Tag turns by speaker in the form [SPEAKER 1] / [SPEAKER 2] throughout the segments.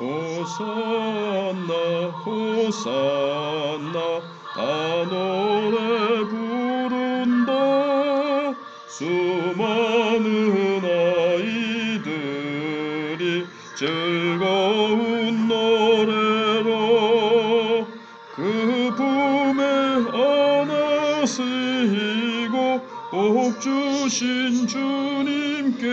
[SPEAKER 1] 호산나 호산나 다 노래 부른다. 수많은 아이들이 즐거운 노래로 그 품에 안아 쓰이고 복 주신 주님께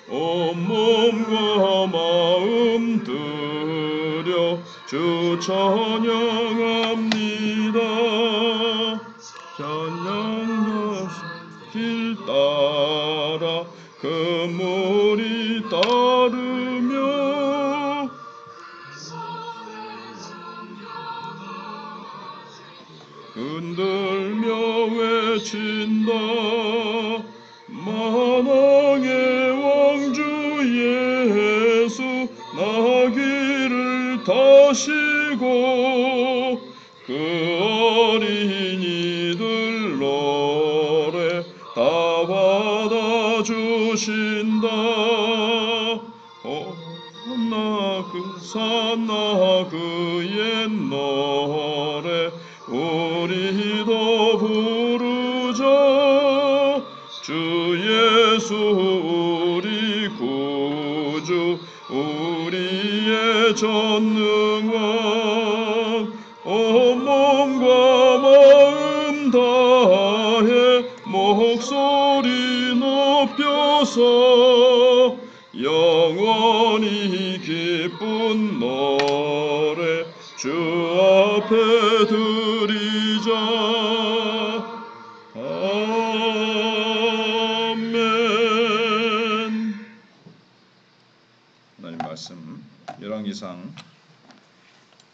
[SPEAKER 1] 온 몸과 마음 들여 주 찬양합니다. 찬양하시 길 따라 금물이 따르며 흔들며 외친다. 만왕의 왕주 예수 나귀를 타시고 그 어린이들 노래 다 받아주신다. 산나 그 옛 노래 우리도 부르자. 주 예수 우리 구주 우리의 전능왕 온몸과 마음 다해 목소리 높여서 영원히 기쁜 노래 주 앞에 드리자. 아멘. 하나님 말씀 열왕기상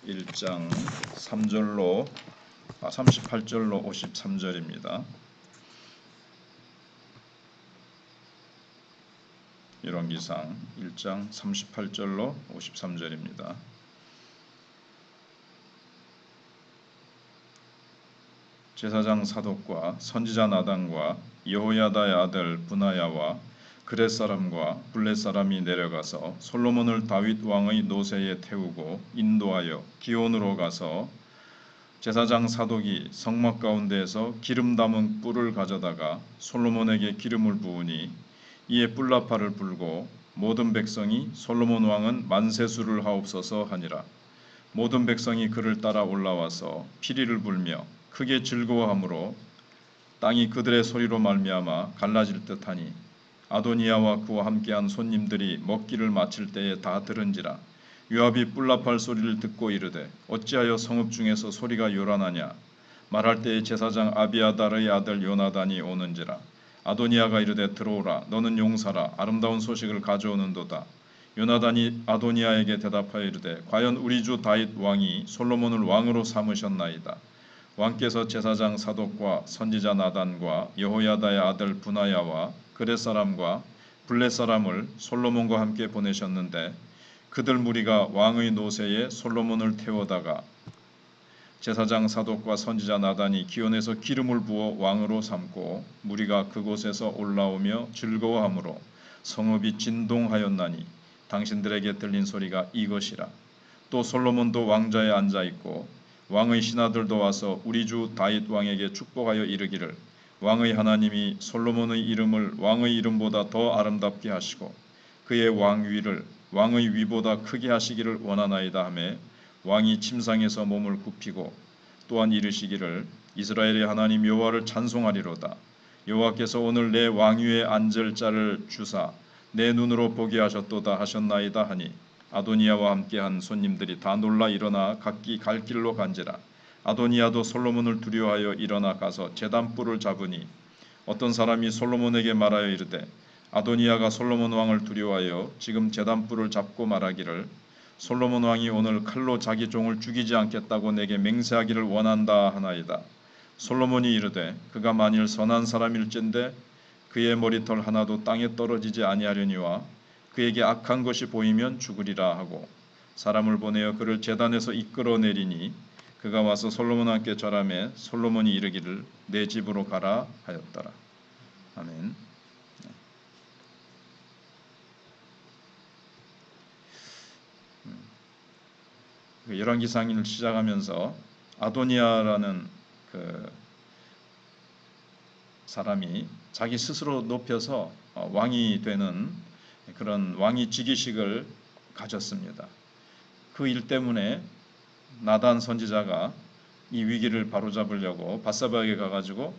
[SPEAKER 1] 1장 38절로 53절입니다. 열왕기상 1장 38절로 53절입니다. 제사장 사독과 선지자 나단과 여호야다의 아들 브나야와 그렛 사람과 블렛 사람이 내려가서 솔로몬을 다윗 왕의 노새에 태우고 인도하여 기온으로 가서 제사장 사독이 성막 가운데에서 기름 담은 뿔을 가져다가 솔로몬에게 기름을 부으니 이에 뿔나팔을 불고 모든 백성이 솔로몬 왕은 만세수를 하옵소서 하니라. 모든 백성이 그를 따라 올라와서 피리를 불며 크게 즐거워하므로 땅이 그들의 소리로 말미암아 갈라질 듯하니 아도니아와 그와 함께한 손님들이 먹기를 마칠 때에 다 들은지라. 요압이 뿔나팔 소리를 듣고 이르되 어찌하여 성읍 중에서 소리가 요란하냐. 말할 때에 제사장 아비아달의 아들 요나단이 오는지라. 아도니아가 이르되 들어오라. 너는 용사라. 아름다운 소식을 가져오는도다. 요나단이 아도니아에게 대답하여 이르되 과연 우리 주 다윗 왕이 솔로몬을 왕으로 삼으셨나이다. 왕께서 제사장 사독과 선지자 나단과 여호야다의 아들 브나야와 그렛 사람과 블렛 사람을 솔로몬과 함께 보내셨는데 그들 무리가 왕의 노새에 솔로몬을 태워다가 제사장 사독과 선지자 나단이 기온에서 기름을 부어 왕으로 삼고 무리가 그곳에서 올라오며 즐거워하므로 성읍이 진동하였나니 당신들에게 들린 소리가 이것이라. 또 솔로몬도 왕좌에 앉아 있고 왕의 신하들도 와서 우리 주 다윗 왕에게 축복하여 이르기를 왕의 하나님이 솔로몬의 이름을 왕의 이름보다 더 아름답게 하시고 그의 왕위를 왕의 위보다 크게 하시기를 원하나이다 하매 왕이 침상에서 몸을 굽히고 또한 이르시기를 이스라엘의 하나님 여호와를 찬송하리로다. 여호와께서 오늘 내 왕위에 앉을 자를 주사 내 눈으로 보게 하셨도다 하셨나이다 하니 아도니아와 함께한 손님들이 다 놀라 일어나 각기 갈 길로 간지라. 아도니아도 솔로몬을 두려워하여 일어나 가서 제단뿔을 잡으니 어떤 사람이 솔로몬에게 말하여 이르되 아도니아가 솔로몬 왕을 두려워하여 지금 제단뿔을 잡고 말하기를 솔로몬 왕이 오늘 칼로 자기 종을 죽이지 않겠다고 내게 맹세하기를 원한다 하나이다. 솔로몬이 이르되 그가 만일 선한 사람일진데 그의 머리털 하나도 땅에 떨어지지 아니하려니와 그에게 악한 것이 보이면 죽으리라 하고 사람을 보내어 그를 제단에서 이끌어내리니 그가 와서 솔로몬 함께 절하매 솔로몬이 이르기를 내 집으로 가라 하였더라. 아멘. 열왕기상을 시작하면서 아도니아라는 그 사람이 자기 스스로 높여서 왕이 되는 그런 왕위 즉위식을 가졌습니다. 그 일 때문에 나단 선지자가 이 위기를 바로잡으려고 밧세바에게 가가지고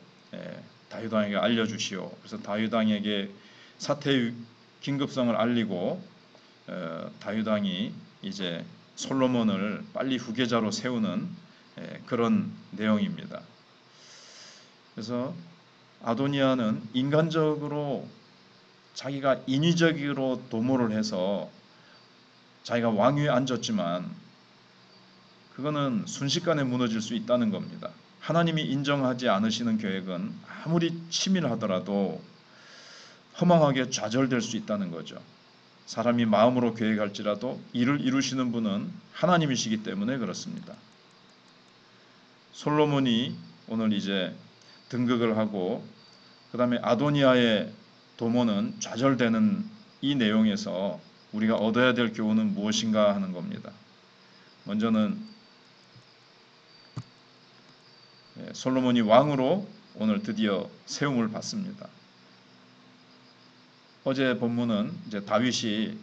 [SPEAKER 1] 다윗 왕에게 알려주시오. 그래서 다윗 왕에게 사태의 긴급성을 알리고 다윗 왕이 이제 솔로몬을 빨리 후계자로 세우는 그런 내용입니다. 그래서 아도니아는 인간적으로 자기가 인위적으로 도모를 해서 자기가 왕위에 앉았지만 그거는 순식간에 무너질 수 있다는 겁니다. 하나님이 인정하지 않으시는 계획은 아무리 치밀하더라도 허망하게 좌절될 수 있다는 거죠. 사람이 마음으로 계획할지라도 이를 이루시는 분은 하나님이시기 때문에 그렇습니다. 솔로몬이 오늘 이제 등극을 하고 그 다음에 아도니아의 도모는 좌절되는 이 내용에서 우리가 얻어야 될 교훈은 무엇인가 하는 겁니다. 먼저는 솔로몬이 왕으로 오늘 드디어 세움을 받습니다. 어제 본문은 이제 다윗이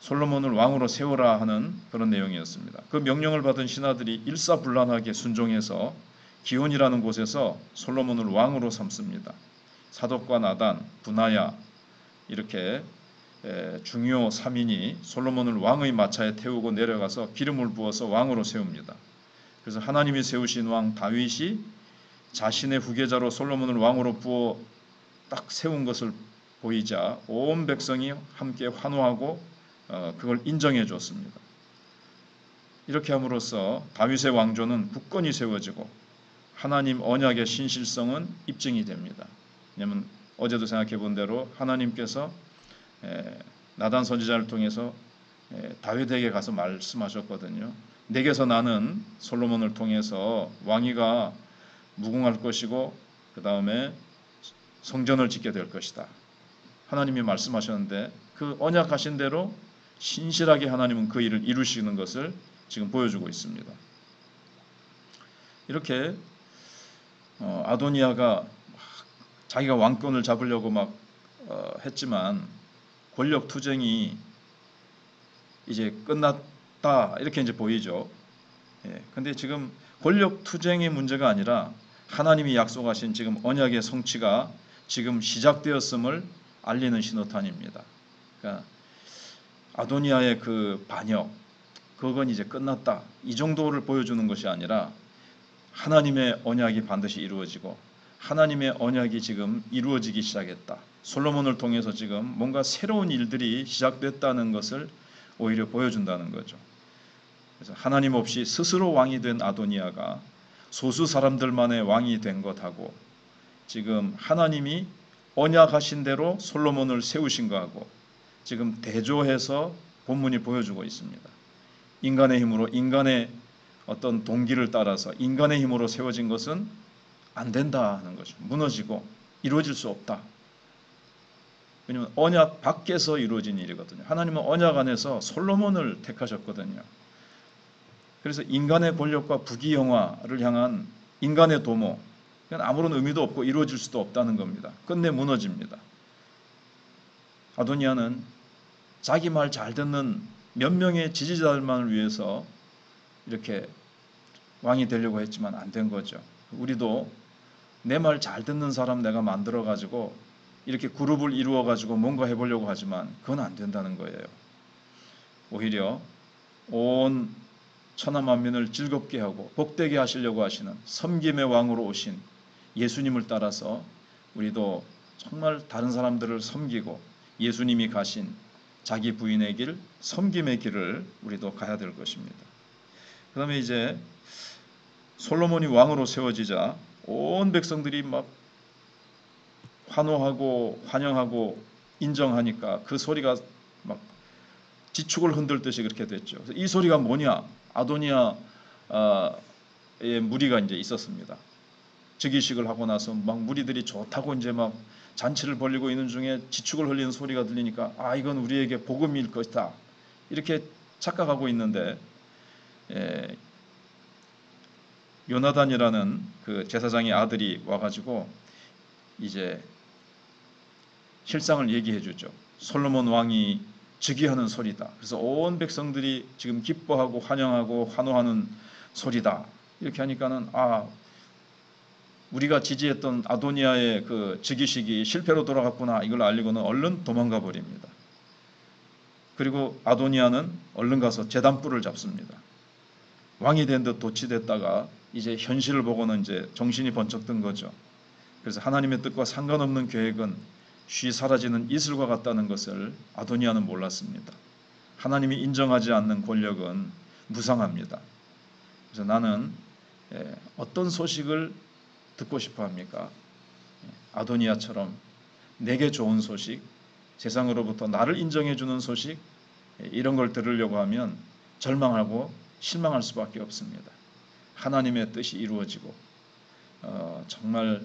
[SPEAKER 1] 솔로몬을 왕으로 세우라 하는 그런 내용이었습니다. 그 명령을 받은 신하들이 일사불란하게 순종해서 기온이라는 곳에서 솔로몬을 왕으로 삼습니다. 사독과 나단, 분하야 이렇게 중요 3인이 솔로몬을 왕의 마차에 태우고 내려가서 기름을 부어서 왕으로 세웁니다. 그래서 하나님이 세우신 왕 다윗이 자신의 후계자로 솔로몬을 왕으로 부어 딱 세운 것을 보이자 온 백성이 함께 환호하고 그걸 인정해 줬습니다. 이렇게 함으로써 다윗의 왕조는 굳건히 세워지고 하나님 언약의 신실성은 입증이 됩니다. 왜냐하면 어제도 생각해 본 대로 하나님께서 나단 선지자를 통해서 다윗에게 가서 말씀하셨거든요. 내게서 나는 솔로몬을 통해서 왕위가 무궁할 것이고 그 다음에 성전을 짓게 될 것이다. 하나님이 말씀하셨는데 그 언약하신 대로 신실하게 하나님은 그 일을 이루시는 것을 지금 보여주고 있습니다. 이렇게 아도니아가 자기가 왕권을 잡으려고 막 했지만 권력 투쟁이 이제 끝났다 이렇게 이제 보이죠. 근데 지금 권력 투쟁의 문제가 아니라 하나님이 약속하신 지금 언약의 성취가 지금 시작되었음을 알리는 신호탄입니다. 그러니까 아도니아의 그 반역 그건 이제 끝났다 이 정도를 보여주는 것이 아니라 하나님의 언약이 반드시 이루어지고 하나님의 언약이 지금 이루어지기 시작했다. 솔로몬을 통해서 지금 뭔가 새로운 일들이 시작됐다는 것을 오히려 보여준다는 거죠. 그래서 하나님 없이 스스로 왕이 된 아도니아가 소수 사람들만의 왕이 된 것하고 지금 하나님이 언약하신 대로 솔로몬을 세우신 것하고 지금 대조해서 본문이 보여주고 있습니다. 인간의 힘으로 인간의 어떤 동기를 따라서 인간의 힘으로 세워진 것은 안 된다 하는 거죠. 무너지고 이루어질 수 없다. 왜냐하면 언약 밖에서 이루어진 일이거든요. 하나님은 언약 안에서 솔로몬을 택하셨거든요. 그래서 인간의 권력과 부귀영화를 향한 인간의 도모 그건 아무런 의미도 없고 이루어질 수도 없다는 겁니다. 끝내 무너집니다. 아도니아는 자기 말 잘 듣는 몇 명의 지지자들만을 위해서 이렇게 왕이 되려고 했지만 안 된 거죠. 우리도 내 말 잘 듣는 사람 내가 만들어 가지고 이렇게 그룹을 이루어 가지고 뭔가 해보려고 하지만 그건 안 된다는 거예요. 오히려 온 천하 만민을 즐겁게 하고 복되게 하시려고 하시는 섬김의 왕으로 오신 예수님을 따라서 우리도 정말 다른 사람들을 섬기고 예수님이 가신 자기 부인의 길, 섬김의 길을 우리도 가야 될 것입니다. 그 다음에 이제 솔로몬이 왕으로 세워지자 온 백성들이 막 환호하고 환영하고 인정하니까 그 소리가 막 지축을 흔들듯이 그렇게 됐죠. 그래서 이 소리가 뭐냐? 아도니아의 무리가 이제 있었습니다. 즉위식을 하고 나서 막 무리들이 좋다고 이제 막 잔치를 벌이고 있는 중에 지축을 흘리는 소리가 들리니까 아 이건 우리에게 복음일 것이다 이렇게 착각하고 있는데 에, 요나단이라는 그 제사장의 아들이 와가지고 이제 실상을 얘기해 주죠. 솔로몬 왕이 즉위하는 소리다. 그래서 온 백성들이 지금 기뻐하고 환영하고 환호하는 소리다. 이렇게 하니까는 우리가 지지했던 아도니아의 그 즉위식이 실패로 돌아갔구나. 이걸 알리고는 얼른 도망가 버립니다. 그리고 아도니아는 얼른 가서 제단불을 잡습니다. 왕이 된 듯 도취됐다가 이제 현실을 보고는 이제 정신이 번쩍 든 거죠. 그래서 하나님의 뜻과 상관없는 계획은 쉬 사라지는 이슬과 같다는 것을 아도니아는 몰랐습니다. 하나님이 인정하지 않는 권력은 무상합니다. 그래서 나는 어떤 소식을 듣고 싶어 합니까? 아도니아처럼 내게 좋은 소식, 세상으로부터 나를 인정해 주는 소식, 이런 걸 들으려고 하면 절망하고 실망할 수밖에 없습니다. 하나님의 뜻이 이루어지고 정말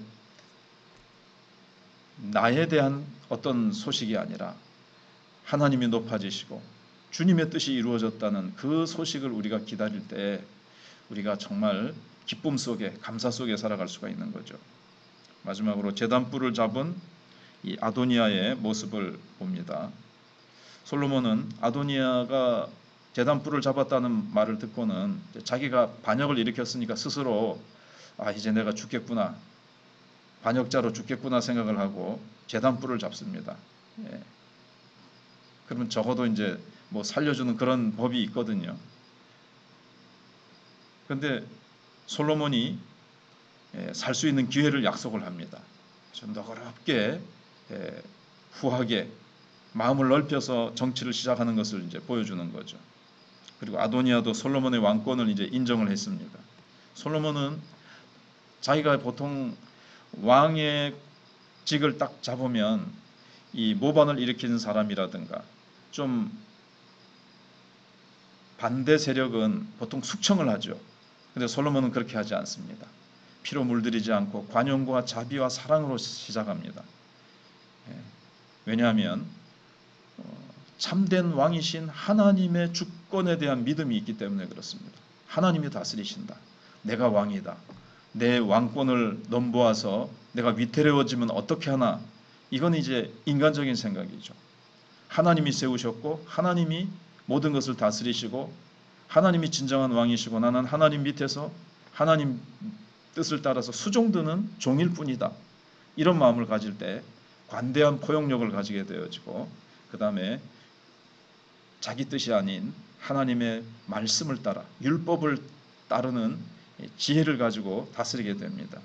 [SPEAKER 1] 나에 대한 어떤 소식이 아니라 하나님이 높아지시고 주님의 뜻이 이루어졌다는 그 소식을 우리가 기다릴 때 우리가 정말 기쁨 속에 감사 속에 살아갈 수가 있는 거죠. 마지막으로 제단불을 잡은 이 아도니아의 모습을 봅니다. 솔로몬은 아도니아가 제단불을 잡았다는 말을 듣고는 자기가 반역을 일으켰으니까 스스로 이제 내가 죽겠구나, 반역자로 죽겠구나 생각을 하고 제단불을 잡습니다. 그러면 적어도 이제 뭐 살려주는 그런 법이 있거든요. 그런데 솔로몬이 살 수 있는 기회를 약속을 합니다. 좀 너그럽게 후하게 마음을 넓혀서 정치를 시작하는 것을 이제 보여주는 거죠. 그리고 아도니아도 솔로몬의 왕권을 이제 인정을 했습니다. 솔로몬은 자기가 보통 왕의 직을 딱 잡으면 이 모반을 일으키는 사람이라든가 좀 반대 세력은 보통 숙청을 하죠. 근데 솔로몬은 그렇게 하지 않습니다. 피로 물들이지 않고 관용과 자비와 사랑으로 시작합니다. 왜냐하면 참된 왕이신 하나님의 주권에 대한 믿음이 있기 때문에 그렇습니다. 하나님이 다스리신다. 내가 왕이다. 내 왕권을 넘보아서 내가 위태로워지면 어떻게 하나. 이건 이제 인간적인 생각이죠. 하나님이 세우셨고 하나님이 모든 것을 다스리시고 하나님이 진정한 왕이시고 나는 하나님 밑에서 하나님 뜻을 따라서 수종드는 종일 뿐이다. 이런 마음을 가질 때 관대한 포용력을 가지게 되어지고 그 다음에 자기 뜻이 아닌 하나님의 말씀을 따라 율법을 따르는 지혜를 가지고 다스리게 됩니다.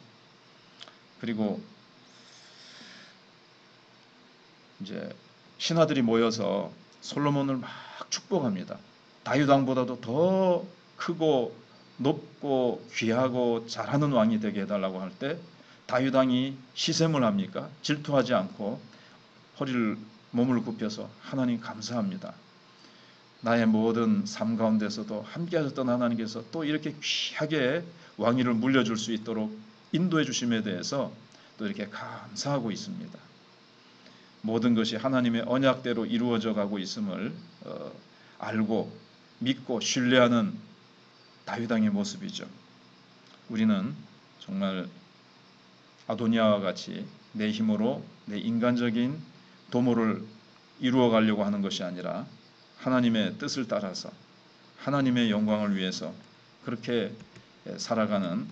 [SPEAKER 1] 그리고 이제 신하들이 모여서 솔로몬을 막 축복합니다. 다윗 왕보다도 더 크고 높고 귀하고 잘하는 왕이 되게 해달라고 할 때 다윗 왕이 시샘을 합니까? 질투하지 않고 몸을 굽혀서 하나님 감사합니다. 나의 모든 삶 가운데서도 함께 하셨던 하나님께서 또 이렇게 귀하게 왕위를 물려줄 수 있도록 인도해 주심에 대해서 또 이렇게 감사하고 있습니다. 모든 것이 하나님의 언약대로 이루어져 가고 있음을 알고 믿고 신뢰하는 다윗 왕의 모습이죠. 우리는 정말 아도니아와 같이 내 힘으로 내 인간적인 도모를 이루어 가려고 하는 것이 아니라 하나님의 뜻을 따라서 하나님의 영광을 위해서 그렇게 살아가는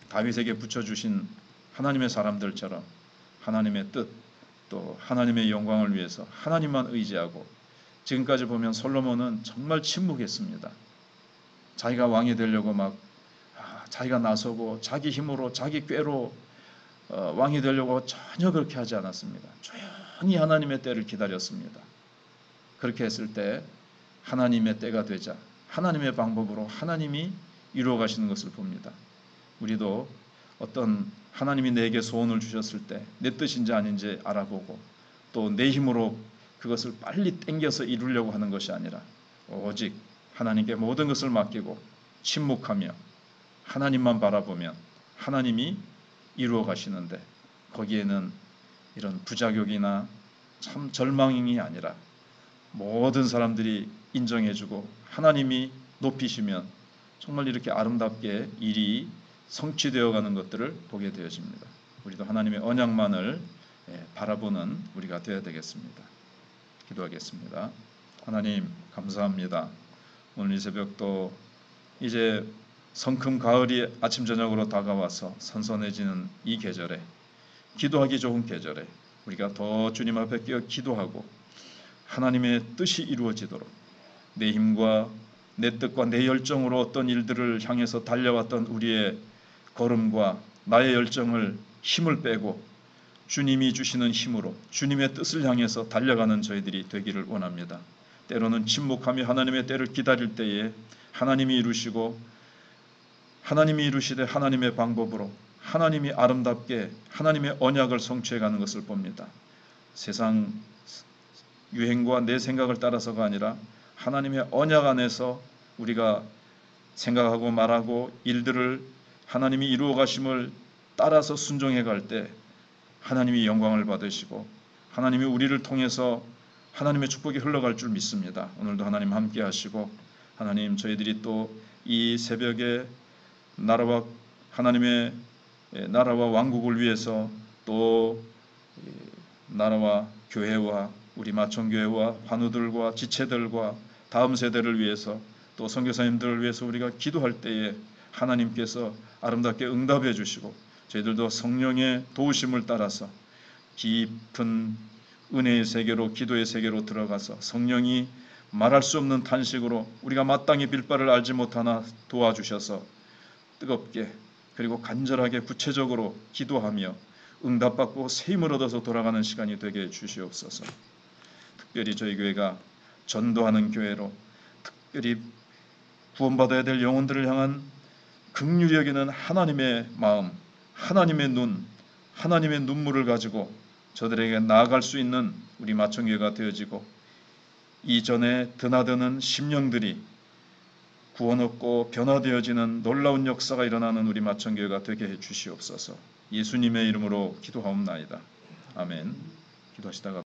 [SPEAKER 1] 다윗에게 붙여주신 하나님의 사람들처럼 하나님의 뜻 또 하나님의 영광을 위해서 하나님만 의지하고 지금까지 보면 솔로몬은 정말 침묵했습니다. 자기가 왕이 되려고 막 자기가 나서고 자기 힘으로 자기 꾀로 왕이 되려고 전혀 그렇게 하지 않았습니다. 조용히 하나님의 때를 기다렸습니다. 그렇게 했을 때 하나님의 때가 되자 하나님의 방법으로 하나님이 이루어 가시는 것을 봅니다. 우리도 어떤 하나님이 내게 소원을 주셨을 때 내 뜻인지 아닌지 알아보고 또 내 힘으로 그것을 빨리 땡겨서 이루려고 하는 것이 아니라 오직 하나님께 모든 것을 맡기고 침묵하며 하나님만 바라보면 하나님이 이루어 가시는데 거기에는 이런 부자격이나 참 절망이 아니라 모든 사람들이 인정해주고 하나님이 높이시면 정말 이렇게 아름답게 일이 성취되어 가는 것들을 보게 되어집니다. 우리도 하나님의 언약만을 바라보는 우리가 되어야 되겠습니다. 기도하겠습니다. 하나님 감사합니다. 오늘 이 새벽도 이제 성큼 가을이 아침 저녁으로 다가와서 선선해지는 이 계절에, 기도하기 좋은 계절에 우리가 더 주님 앞에 끼어 기도하고 하나님의 뜻이 이루어지도록 내 힘과 내 뜻과 내 열정으로 어떤 일들을 향해서 달려왔던 우리의 걸음과 나의 열정을 힘을 빼고 주님이 주시는 힘으로 주님의 뜻을 향해서 달려가는 저희들이 되기를 원합니다. 때로는 침묵하며 하나님의 때를 기다릴 때에 하나님이 이루시고 하나님이 이루시되 하나님의 방법으로 하나님이 아름답게 하나님의 언약을 성취해가는 것을 봅니다. 세상 유행과 내 생각을 따라서가 아니라 하나님의 언약 안에서 우리가 생각하고 말하고 일들을 하나님이 이루어 가심을 따라서 순종해 갈 때 하나님이 영광을 받으시고 하나님이 우리를 통해서 하나님의 축복이 흘러갈 줄 믿습니다. 오늘도 하나님 함께 하시고 하나님 저희들이 또 이 새벽에 나라와 하나님의 나라와 왕국을 위해서 또 나라와 교회와 우리 마천교회와 환우들과 지체들과 다음 세대를 위해서 또 선교사님들을 위해서 우리가 기도할 때에 하나님께서 아름답게 응답해 주시고 저희들도 성령의 도우심을 따라서 깊은 은혜의 세계로 기도의 세계로 들어가서 성령이 말할 수 없는 탄식으로 우리가 마땅히 빌 바를 알지 못하나 도와주셔서 뜨겁게 그리고 간절하게 구체적으로 기도하며 응답받고 새 힘을 얻어서 돌아가는 시간이 되게 주시옵소서. 특별히 저희 교회가 전도하는 교회로 특별히 구원받아야 될 영혼들을 향한 긍휼히 여기는 하나님의 마음, 하나님의 눈, 하나님의 눈물을 가지고 저들에게 나아갈 수 있는 우리 마천교회가 되어지고 이전에 드나드는 심령들이 구원 얻고 변화되어지는 놀라운 역사가 일어나는 우리 마천교회가 되게 해 주시옵소서. 예수님의 이름으로 기도하옵나이다. 아멘. 기도하시다가